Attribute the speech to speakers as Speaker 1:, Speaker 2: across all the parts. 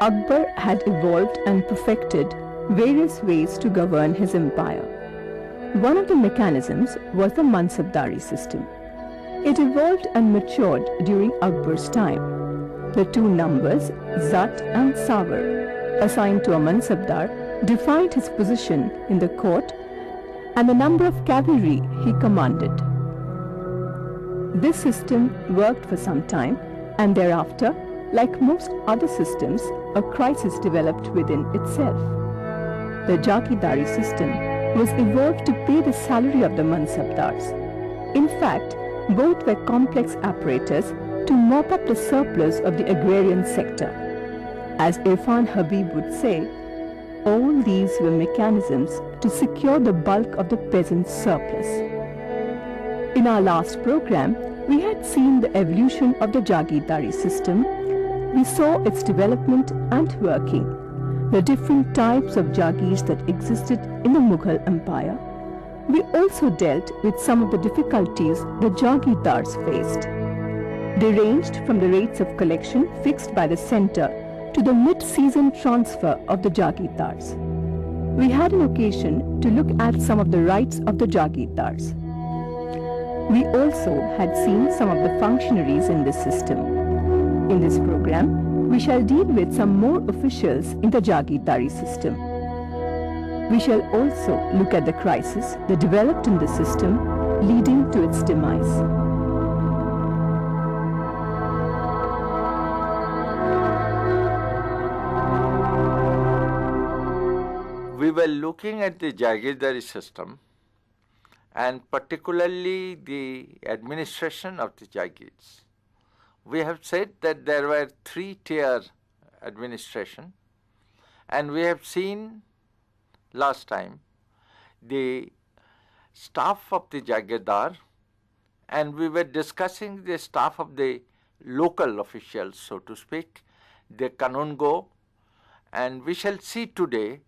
Speaker 1: Akbar had evolved and perfected various ways to govern his empire. One of the mechanisms was the Mansabdari system. It evolved and matured during Akbar's time. The two numbers, Zat and Savar, assigned to a Mansabdar, defined his position in the court and the number of cavalry he commanded. This system worked for some time, and thereafter, like most other systems, a crisis developed within itself. The Jagirdari system was evolved to pay the salary of the Mansabdars. In fact, both were complex apparatus to mop up the surplus of the agrarian sector. As Irfan Habib would say, all these were mechanisms to secure the bulk of the peasant's surplus. In our last program, we had seen the evolution of the Jagirdari system. We saw its development and working, the different types of Jagirs that existed in the Mughal Empire. We also dealt with some of the difficulties the Jagirdars faced. They ranged from the rates of collection fixed by the centre to the mid-season transfer of the Jagirdars. We had an occasion to look at some of the rights of the Jagirdars. We also had seen some of the functionaries in this system. In this program, we shall deal with some more officials in the Jagirdari system. We shall also look at the crisis that developed in the system, leading to its demise.
Speaker 2: We were looking at the Jagirdari system and particularly the administration of the Jagirs. We have said that there were three-tier administration, and we have seen last time the staff of the Jagirdar, and we were discussing the staff of the local officials, so to speak, the Kanungo, and we shall see today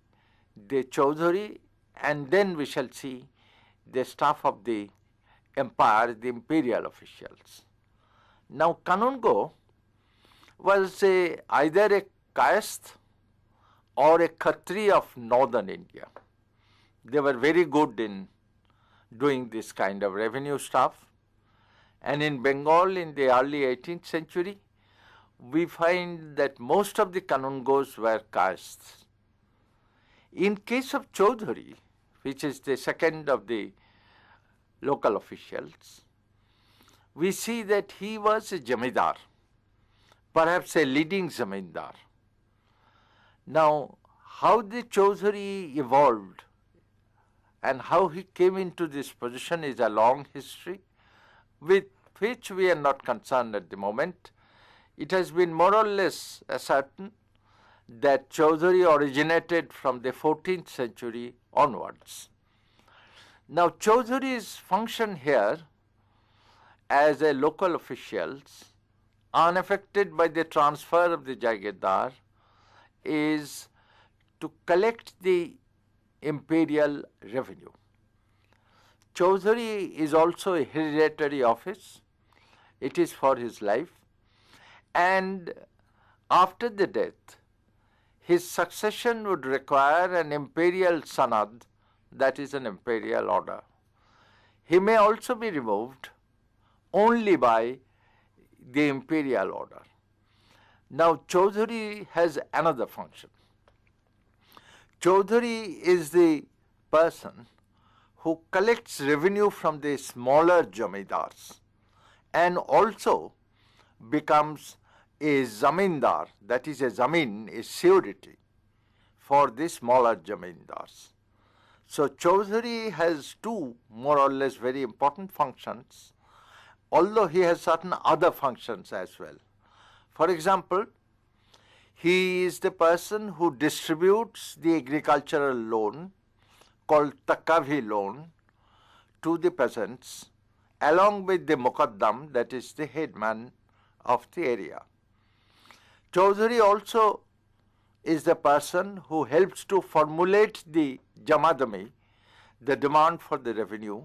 Speaker 2: the Chaudhary, and then we shall see the staff of the empire, the imperial officials. Now, Kanungo was either a Kayasth or a Khatri of northern India. They were very good in doing this kind of revenue stuff. And in Bengal in the early 18th century, we find that most of the Kanungos were Kayasths. In case of Chaudhary, which is the second of the local officials, we see that he was a Jamidar, perhaps a leading Zamindar. Now, how the Chaudhary evolved and how he came into this position is a long history with which we are not concerned at the moment. It has been more or less certain that Chaudhary originated from the 14th century onwards. Now, Chaudhary's function here as a local officials, unaffected by the transfer of the Jagirdar, is to collect the imperial revenue. Chaudhary is also a hereditary office. It is for his life, and after the death, his succession would require an imperial sanad, that is an imperial order. He may also be removed only by the imperial order. Now, Chaudhary has another function. Chaudhary is the person who collects revenue from the smaller Jamidars and also becomes a Zamindar, that is a Zamin, a surety for the smaller Jamindars. So, Chaudhary has two more or less very important functions, although he has certain other functions as well. For example, he is the person who distributes the agricultural loan called Takavi loan to the peasants along with the Muqaddam, that is the headman of the area. Chaudhary also is the person who helps to formulate the Jamadami, the demand for the revenue,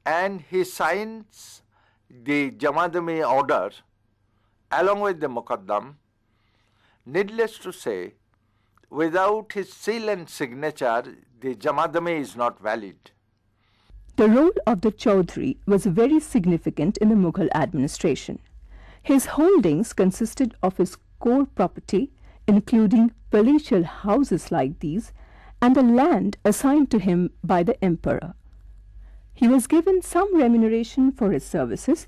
Speaker 2: and he signs the Jamadami order along with the Muqaddam, Needless to say, without his seal and signature, the Jamadame is not valid.
Speaker 1: The role of the Chaudhry was very significant in the Mughal administration. His holdings consisted of his core property, including palatial houses like these, and the land assigned to him by the emperor. He was given some remuneration for his services.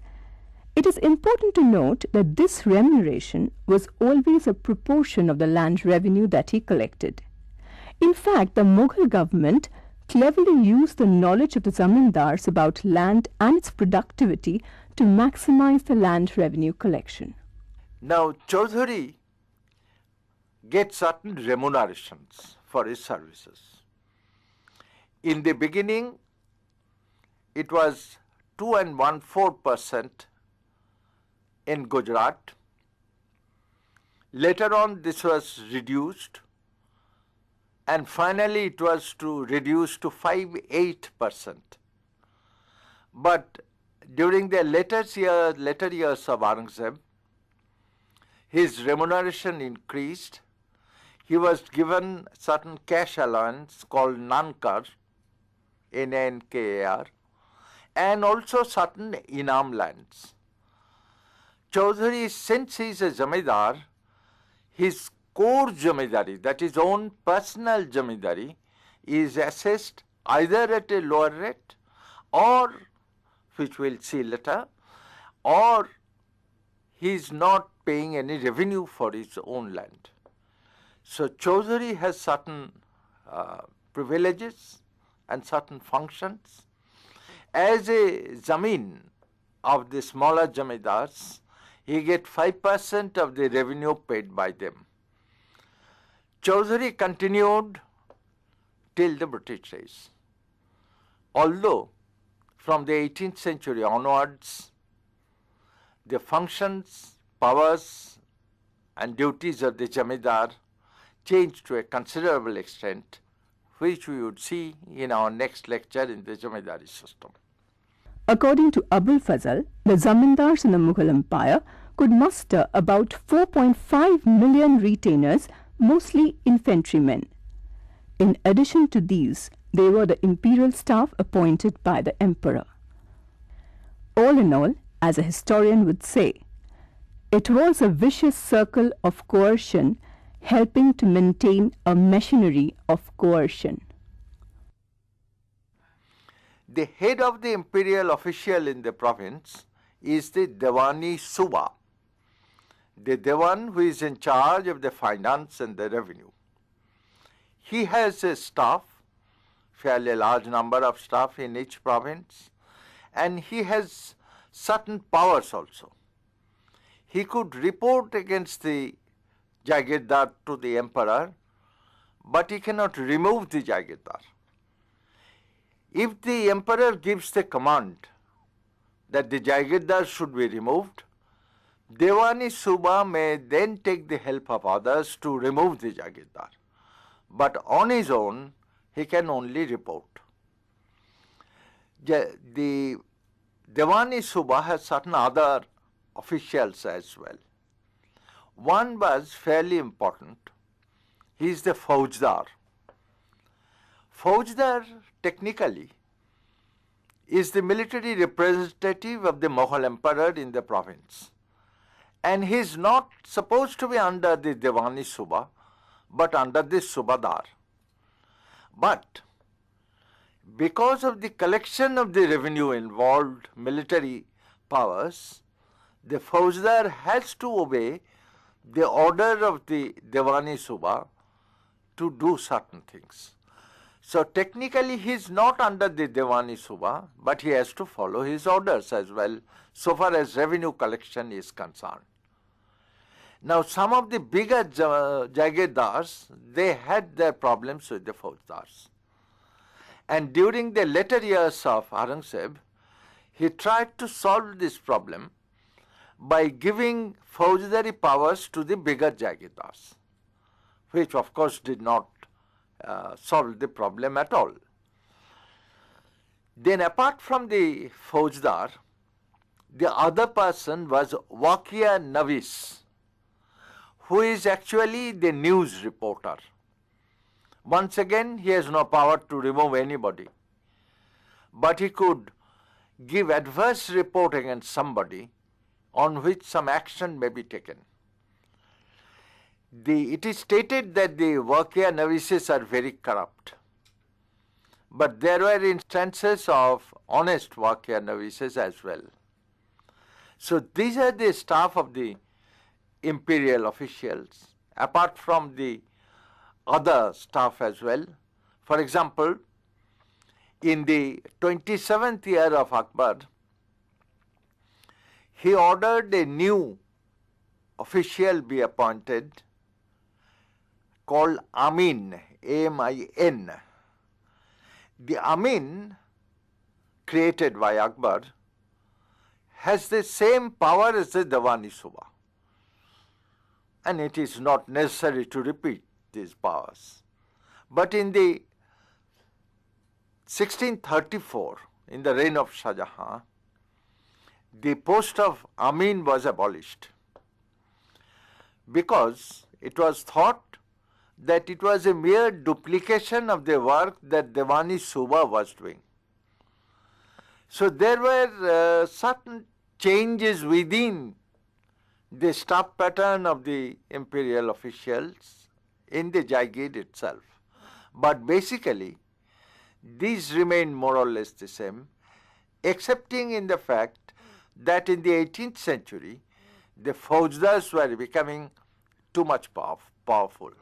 Speaker 1: It is important to note that this remuneration was always a proportion of the land revenue that he collected. In fact, the Mughal government cleverly used the knowledge of the zamindars about land and its productivity to maximize the land revenue collection.
Speaker 2: Now, Chaudhary gets certain remunerations for his services. In the beginning, it was 2.1.4% in Gujarat. Later on, this was reduced, and finally it was reduced to 5.8%. But during the later years of Aurangzeb, his remuneration increased. He was given certain cash allowance called Nankar, Nankar, and also certain Inam lands. Chaudhary, since he is a Jamidar, his core Jamidari, that is own personal Jamidari, is assessed either at a lower rate or, which we'll see later, or he is not paying any revenue for his own land. So Chaudhary has certain privileges and certain functions. As a Zameen of the smaller Jamidars, he gets 5% of the revenue paid by them. Chaudhary continued till the British days. Although from the 18th century onwards, the functions, powers and duties of the Jamidar changed to a considerable extent, which we would see in our next lecture in the Jamidari system.
Speaker 1: According to Abul Fazl, the zamindars in the Mughal Empire could muster about 4.5 million retainers, mostly infantrymen. In addition to these, they were the imperial staff appointed by the emperor. All in all, as a historian would say, it was a vicious circle of coercion helping to maintain a machinery of coercion.
Speaker 2: The head of the imperial official in the province is the Diwani Suba, the Diwan who is in charge of the finance and the revenue. He has a staff, fairly large number of staff in each province, and he has certain powers also. He could report against the Jagirdar to the emperor, but he cannot remove the Jagirdar. If the emperor gives the command that the Jagirdar should be removed, Diwani Suba may then take the help of others to remove the Jagirdar. But on his own, he can only report. The Diwani Suba has certain other officials as well. One was fairly important. He is the Faujdar. Faujdar technically is the military representative of the Mughal emperor in the province. And he is not supposed to be under the Diwani Suba, but under the Subadar. But because of the collection of the revenue involved military powers, the Faujdar has to obey the order of the Diwani Suba to do certain things. So technically he is not under the Diwani Suba, but he has to follow his orders as well, so far as revenue collection is concerned. Now some of the bigger Jagirdars, they had their problems with the Faujdars. And during the later years of Aurangzeb, he tried to solve this problem by giving Faujdari powers to the bigger Jagirdars, which of course did not solve the problem at all. Then apart from the Faujdar, the other person was Wakia Navis, who is actually the news reporter. Once again, he has no power to remove anybody, but he could give adverse report against somebody on which some action may be taken. It is stated that the workwear novices are very corrupt, but there were instances of honest workwear novices as well. So these are the staff of the imperial officials, apart from the other staff as well. For example, in the 27th year of Akbar, he ordered a new official be appointed called Amin, A-M-I-N. The Amin created by Akbar has the same power as the Diwani Suba, and it is not necessary to repeat these powers. But in the 1634, in the reign of Shah Jahan, the post of Amin was abolished because it was thought that it was a mere duplication of the work that Diwani Suba was doing. So there were certain changes within the staff pattern of the imperial officials in the Jagir itself. But basically, these remain more or less the same, excepting in the fact that in the 18th century, the Faujdars were becoming too much powerful.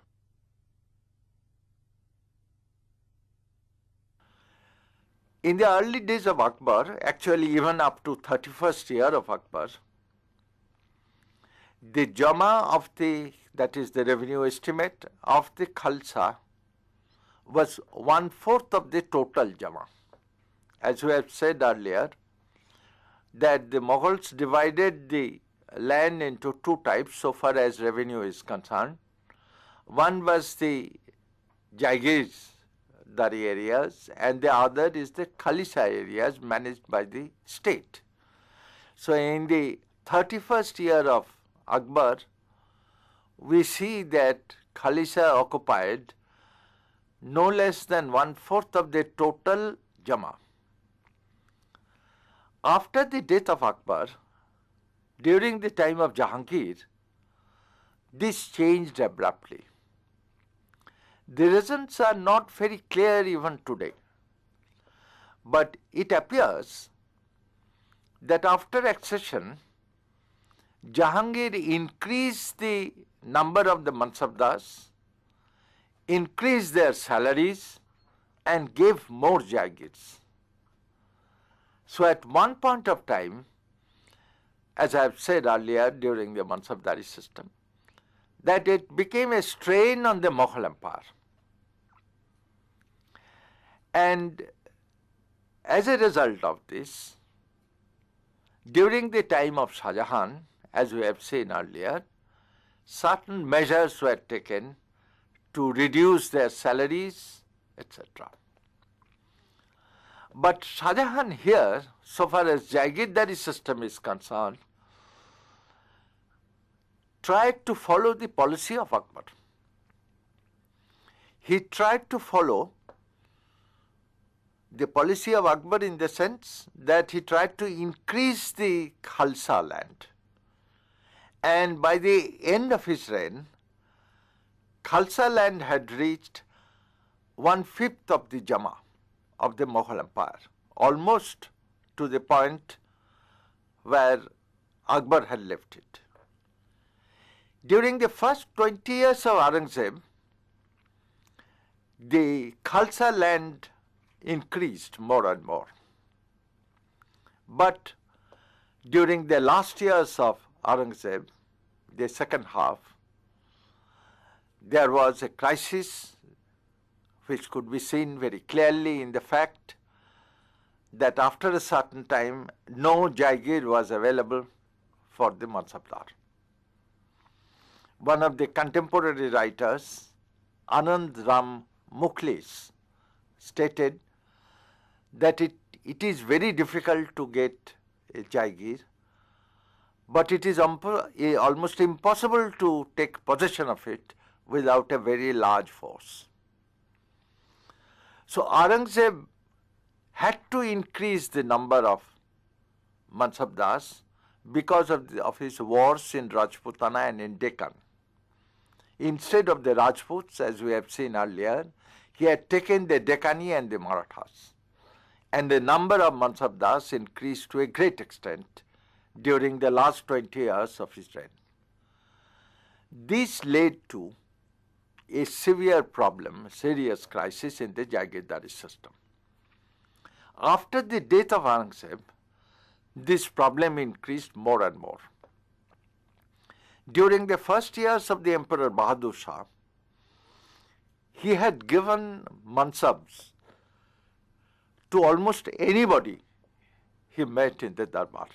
Speaker 2: In the early days of Akbar, actually even up to 31st year of Akbar, the Jama of that is the revenue estimate of the Khalsa was 1/4 of the total Jama. As we have said earlier, that the Mughals divided the land into two types so far as revenue is concerned. One was the Jagirdari areas, and the other is the Khalisa areas managed by the state. So in the 31st year of Akbar, we see that Khalisa occupied no less than 1/4 of the total Jama. After the death of Akbar, during the time of Jahangir, this changed abruptly. The reasons are not very clear even today, but it appears that after accession, Jahangir increased the number of the Mansabdars, increased their salaries, and gave more Jagirs. So at one point of time, as I have said earlier during the Mansabdari system, that it became a strain on the Mughal Empire. And as a result of this, during the time of Shah Jahan, as we have seen earlier, certain measures were taken to reduce their salaries, etc. But Shah Jahan here, so far as Jagirdari system is concerned, tried to follow the policy of Akbar. He tried to follow the policy of Akbar in the sense that he tried to increase the Khalsa land. And by the end of his reign, Khalsa land had reached 1/5 of the Jama of the Mughal Empire, almost to the point where Akbar had left it. During the first 20 years of Aurangzeb, the Khalsa land increased more and more. But during the last years of Aurangzeb, the second half, there was a crisis which could be seen very clearly in the fact that after a certain time, no Jagir was available for the Mansabdar. One of the contemporary writers, Anand Ram Mukhlis, stated that it is very difficult to get a Jagir, but it is almost impossible to take possession of it without a very large force. So Aurangzeb had to increase the number of Mansabdars because of his wars in Rajputana and in Deccan. Instead of the Rajputs, as we have seen earlier, he had taken the Deccani and the Marathas. And the number of Mansabdars increased to a great extent during the last 20 years of his reign. This led to a severe problem, a serious crisis in the Jagirdari system. After the death of Aurangzeb, this problem increased more and more. During the first years of the Emperor Bahadur Shah, he had given mansabs to almost anybody he met in the Darbar.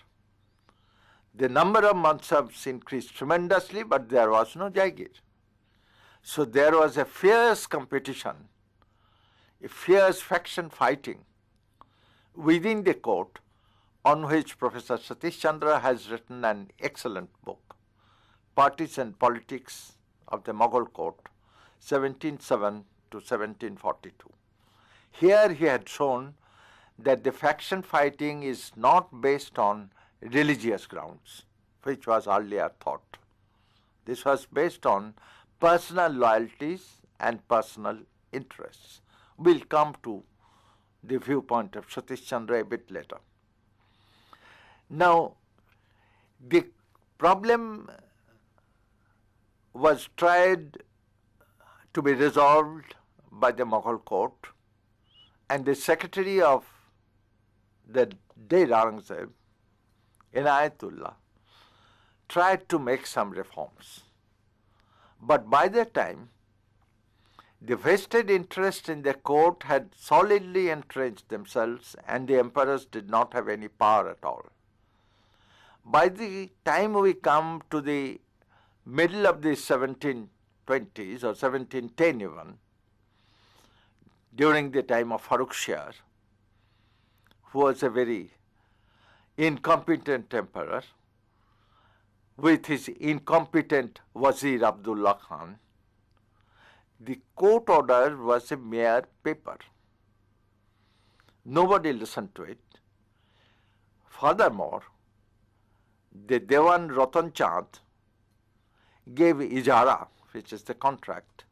Speaker 2: The number of mansabs increased tremendously, but there was no Jagir. So there was a fierce competition, a fierce faction fighting within the court, on which Professor Satish Chandra has written an excellent book, Parties and Politics of the Mughal Court, 1707 to 1742. Here he had shown that the faction fighting is not based on religious grounds, which was earlier thought. This was based on personal loyalties and personal interests. We'll come to the viewpoint of Satish Chandra a bit later. Now, the problem was tried to be resolved by the Mughal court, and the secretary of the day Aurangzeb, Inayatullah, tried to make some reforms. But by that time, the vested interests in the court had solidly entrenched themselves, and the emperors did not have any power at all. By the time we come to the middle of the 1720s or 1710 even, during the time of Farrukh Shah, who was a very incompetent emperor, with his incompetent Wazir Abdullah Khan, the court order was a mere paper. Nobody listened to it. Furthermore, the Dewan Ratan Chand gave ijara, which is the contract,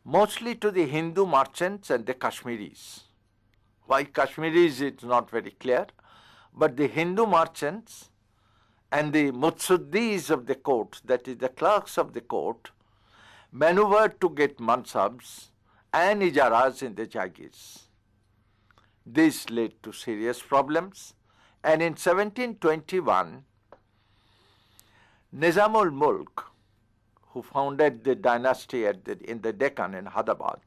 Speaker 2: mostly to the Hindu merchants and the Kashmiris. Why Kashmiris is not very clear, but the Hindu merchants and the Mutsuddis of the court, that is the clerks of the court, maneuvered to get mansabs and ijaras in the Jagirs. This led to serious problems, and in 1721, Nizamul Mulk, who founded the dynasty in the Deccan in Hyderabad,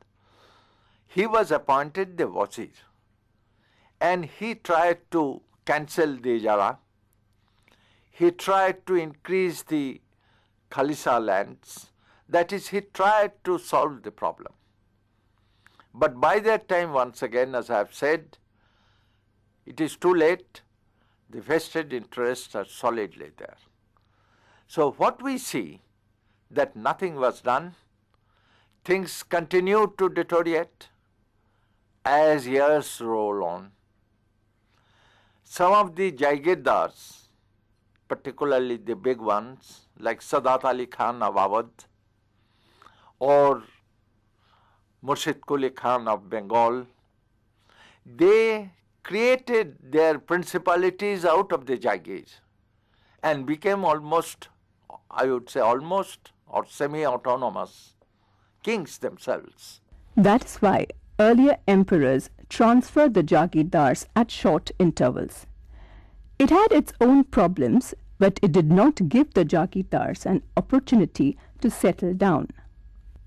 Speaker 2: he was appointed the Wazir, and he tried to cancel the ijara. He tried to increase the Khalisa lands. That is, he tried to solve the problem. But by that time, once again, as I have said, it is too late. The vested interests are solidly there. So what we see, that nothing was done, things continued to deteriorate as years roll on. Some of the Jagirdars, particularly the big ones like Sadat Ali Khan of Awadh or Murshid Quli Khan of Bengal, they created their principalities out of the Jagirs and became almost, I would say almost or semi-autonomous kings themselves.
Speaker 1: That is why earlier emperors transferred the Jagirdars at short intervals. It had its own problems, but it did not give the Jagirdars an opportunity to settle down.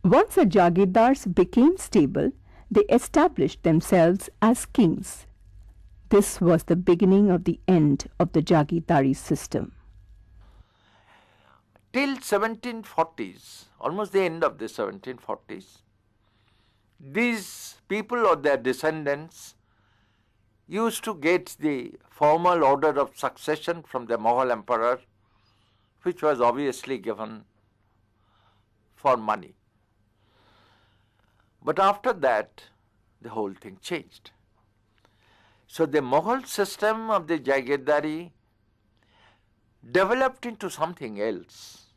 Speaker 1: Once the Jagirdars became stable, they established themselves as kings. This was the beginning of the end of the Jagirdari system.
Speaker 2: Till 1740s, almost the end of the 1740s, these people or their descendants used to get the formal order of succession from the Mughal emperor, which was obviously given for money. But after that, the whole thing changed. So the Mughal system of the Jagirdari developed into something else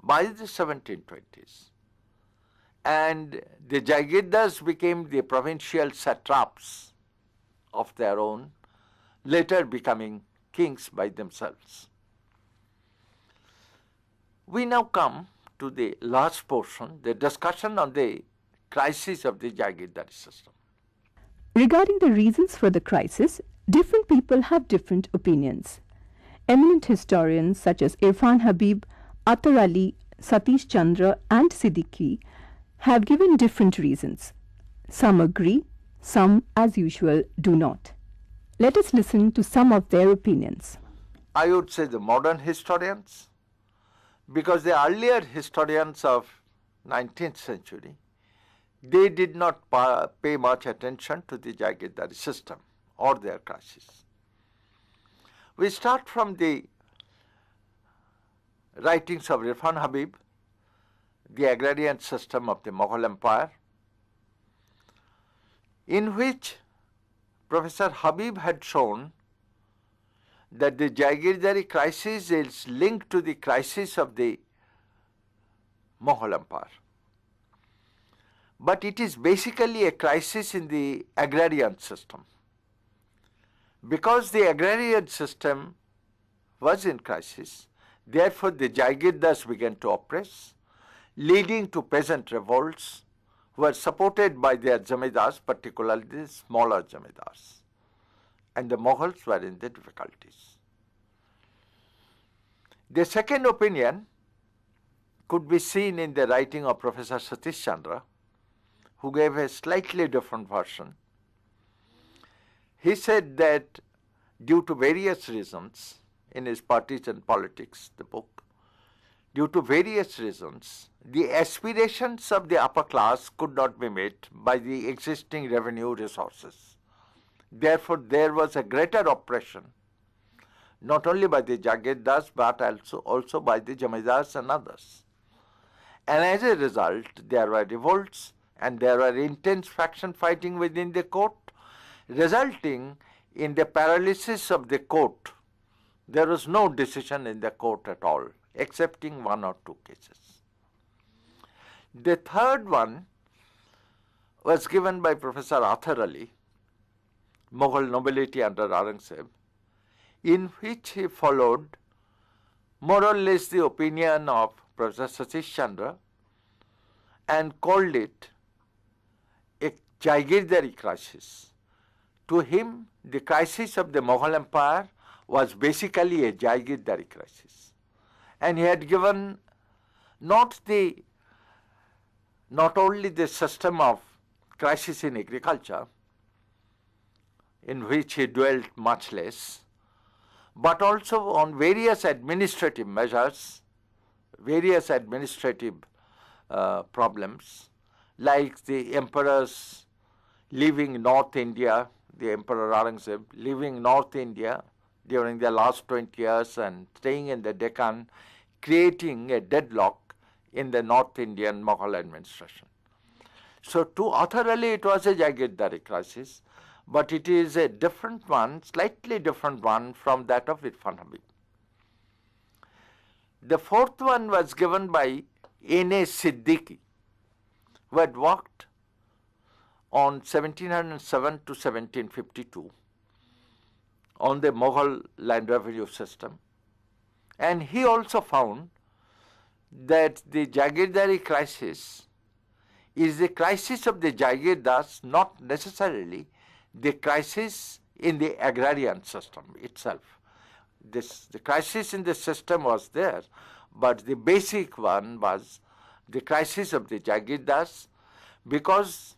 Speaker 2: by the 1720s. And the Jagirdars became the provincial satraps of their own, later becoming kings by themselves. We now come to the last portion, the discussion on the crisis of the Jagirdari system.
Speaker 1: Regarding the reasons for the crisis, different people have different opinions. Eminent historians such as Irfan Habib, Attar Ali, Satish Chandra and Siddiqui have given different reasons. Some agree, some, as usual, do not. Let us listen to some of their opinions.
Speaker 2: I would say the modern historians, because the earlier historians of 19th century, they did not pay much attention to the Jagirdari system or their crisis. We start from the writings of Irfan Habib, the agrarian system of the Mughal Empire, in which Professor Habib had shown that the Jagirdari crisis is linked to the crisis of the Mughal Empire. But it is basically a crisis in the agrarian system. Because the agrarian system was in crisis, therefore the Jagirdars began to oppress, leading to peasant revolts, who were supported by their Jamidars, particularly the smaller Jamidars. And the Mughals were in the difficulties. The second opinion could be seen in the writing of Professor Satish Chandra, who gave a slightly different version. He said that due to various reasons, in his Partisan Politics, the book, due to various reasons, the aspirations of the upper class could not be met by the existing revenue resources. Therefore, there was a greater oppression, not only by the Jagirdars, but also by the Jamidars and others. And as a result, there were revolts and there were intense faction fighting within the court, resulting in the paralysis of the court. There was no decision in the court at all, excepting one or two cases. The third one was given by Professor Attar Ali, Mughal nobility under Aurangzeb, in which he followed more or less the opinion of Professor Satish Chandra and called it a Jagirdari crisis. To him, the crisis of the Mughal Empire was basically a Jagirdari crisis. And he had given not only the system of crisis in agriculture, in which he dwelt much less, but also on various administrative measures, various administrative problems, like the emperors leaving North India, the Emperor Aurangzeb leaving North India during the last 20 years and staying in the Deccan, creating a deadlock in the North Indian Mughal administration. So to Attar Ali it was a Jagirdari crisis, but it is a different one, slightly different one from that of Irfan Habib. The fourth one was given by N.A. Siddiqui, who had worked on 1707 to 1752 on the Mughal land revenue system. And he also found that the Jagirdari crisis is the crisis of the Jagirdars, not necessarily the crisis in the agrarian system itself. The crisis in the system was there, but the basic one was the crisis of the Jagirdars, because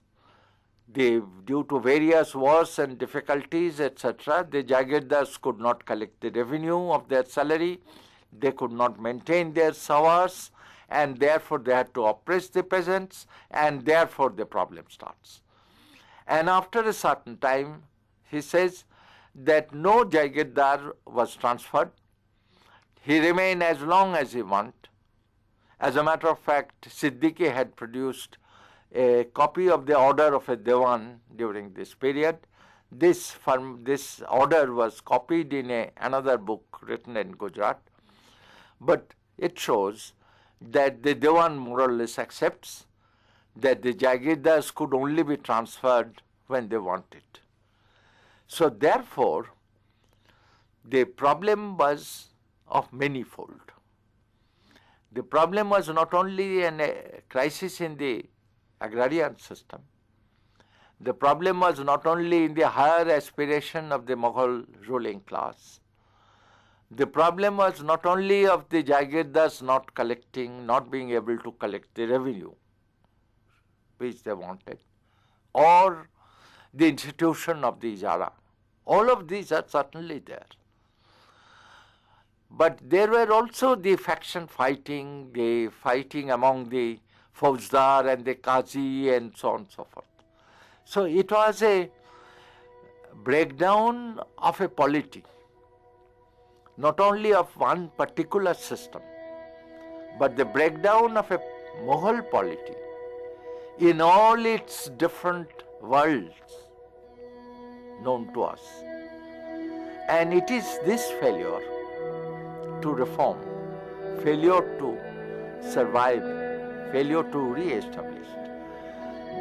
Speaker 2: due to various wars and difficulties, etc., the Jagirdars could not collect the revenue of their salary, they could not maintain their savars, and therefore they had to oppress the peasants, and therefore the problem starts. And after a certain time, he says that no Jagirdar was transferred. He remained as long as he wanted. As a matter of fact, Siddiqui had produced a copy of the order of a Dewan during this period. This order was copied in another book written in Gujarat, but it shows that the Dewan more or less accepts that the Jagirdars could only be transferred when they wanted. So therefore, the problem was of manifold. The problem was not only a crisis in the agrarian system. The problem was not only in the higher aspiration of the Mughal ruling class. The problem was not only of the Jagirdars not being able to collect the revenue which they wanted, or the institution of the Ijara. All of these are certainly there. But there were also the faction fighting, the fighting among the Fauzdar and the Qazi and so on and so forth. So it was a breakdown of a polity, not only of one particular system, but the breakdown of a Mughal polity in all its different worlds known to us. And it is this failure to reform, failure to survive, failure to re-establish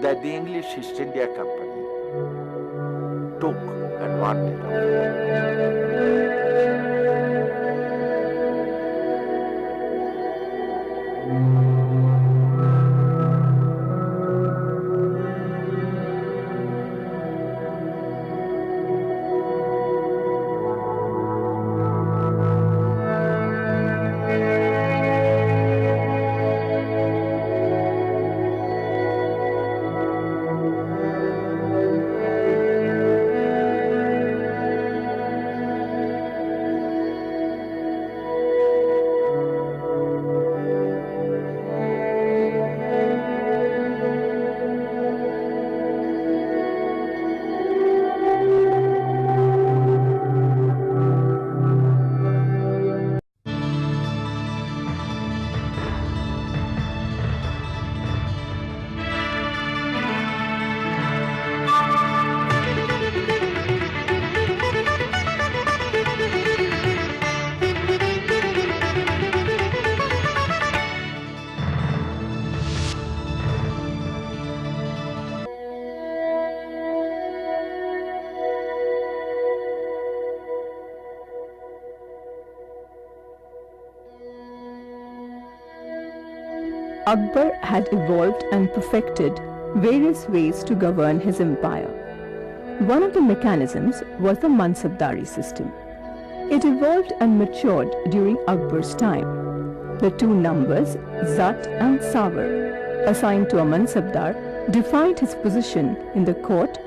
Speaker 2: that the English East India Company took advantage of.
Speaker 1: Akbar had evolved and perfected various ways to govern his empire. One of the mechanisms was the Mansabdari system. It evolved and matured during Akbar's time. The two numbers, Zat and Savar, assigned to a Mansabdar, defined his position in the court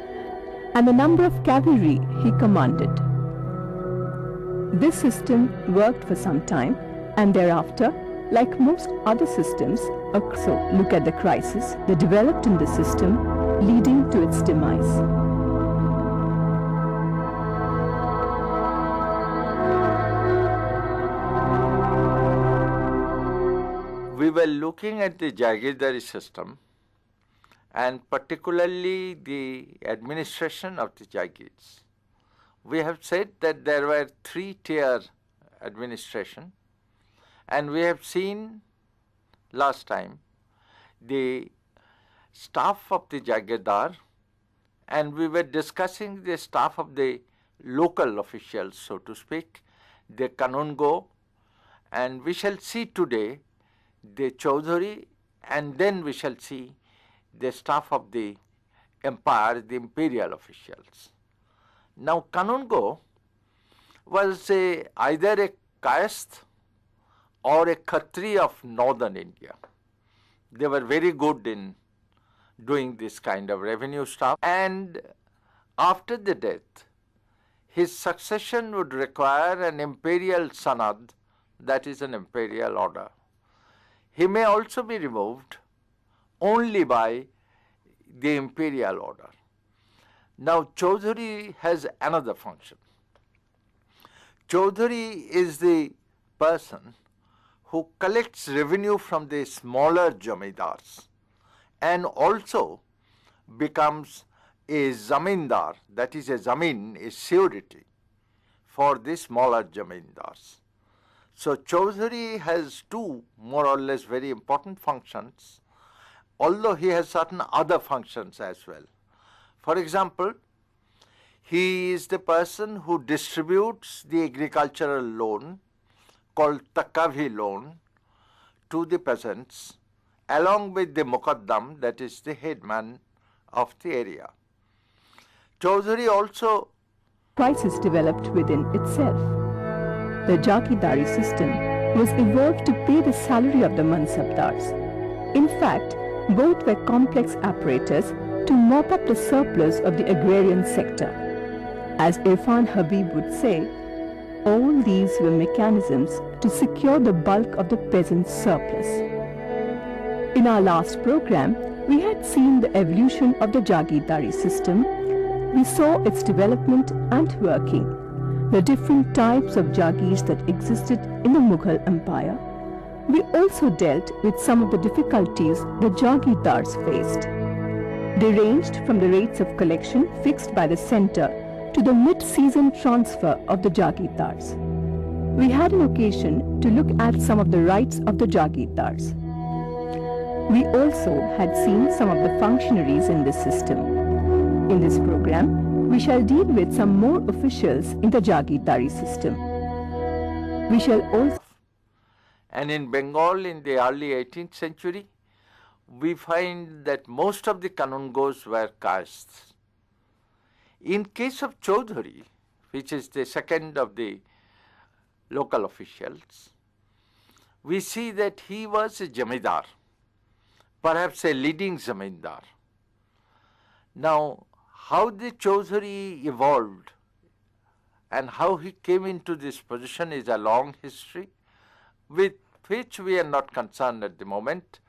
Speaker 1: and the number of cavalry he commanded. This system worked for some time, and thereafter, like most other systems, so look at the crisis that developed in the system, leading to its demise.
Speaker 2: We were looking at the Jagirdari system and particularly the administration of the Jagirs. We have said that there were three-tier administration, and we have seen last time the staff of the Jagirdar, and we were discussing the staff of the local officials, so to speak, the Kanungo, and we shall see today the Chaudhuri, and then we shall see the staff of the empire, the imperial officials. Now Kanungo was either a Kayasth or a Khatri of northern India. They were very good in doing this kind of revenue stuff, and after the death, his succession would require an imperial sanad, that is an imperial order. He may also be removed only by the imperial order. Now Chaudhary has another function. Chaudhary is the person who collects revenue from the smaller jamidars and also becomes a zamindar, that is a zamin, a surety for the smaller jamindars. So Chaudhary has two more or less very important functions, although he has certain other functions as well. For example, he is the person who distributes the agricultural loan called Takavi loan to the peasants along with the Muqaddam, that is the headman of the area. Chaudhary also
Speaker 1: crisis developed within itself. The Jagirdari system was evolved to pay the salary of the mansabdars. In fact, both were complex apparatus to mop up the surplus of the agrarian sector. As Irfan Habib would say, all these were mechanisms to secure the bulk of the peasant's surplus. In our last program, we had seen the evolution of the Jagirdari system. We saw its development and working, the different types of Jagirs that existed in the Mughal Empire. We also dealt with some of the difficulties the Jagirdars faced. They ranged from the rates of collection fixed by the centre to the mid-season transfer of the Jagirdars. We had an occasion to look at some of the rights of the Jagirdars. We also had seen some of the functionaries in this system. In this program, we shall deal with some more officials in the Jagirdari system. We shall also...
Speaker 2: And in Bengal in the early 18th century, we find that most of the Kanungos were castes. In case of Chaudhary, which is the second of the local officials, we see that he was a jamidar, perhaps a leading zamindar. Now, how the Chaudhary evolved and how he came into this position is a long history with which we are not concerned at the moment.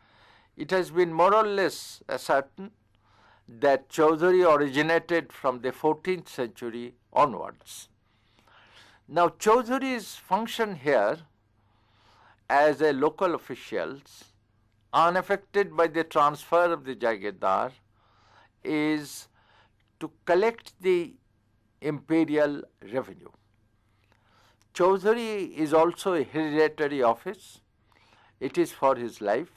Speaker 2: It has been more or less ascertained that Chaudhary originated from the 14th century onwards. Now, Chaudhary's function here as a local official, unaffected by the transfer of the Jagirdar, is to collect the imperial revenue. Chaudhary is also a hereditary office. It is for his life.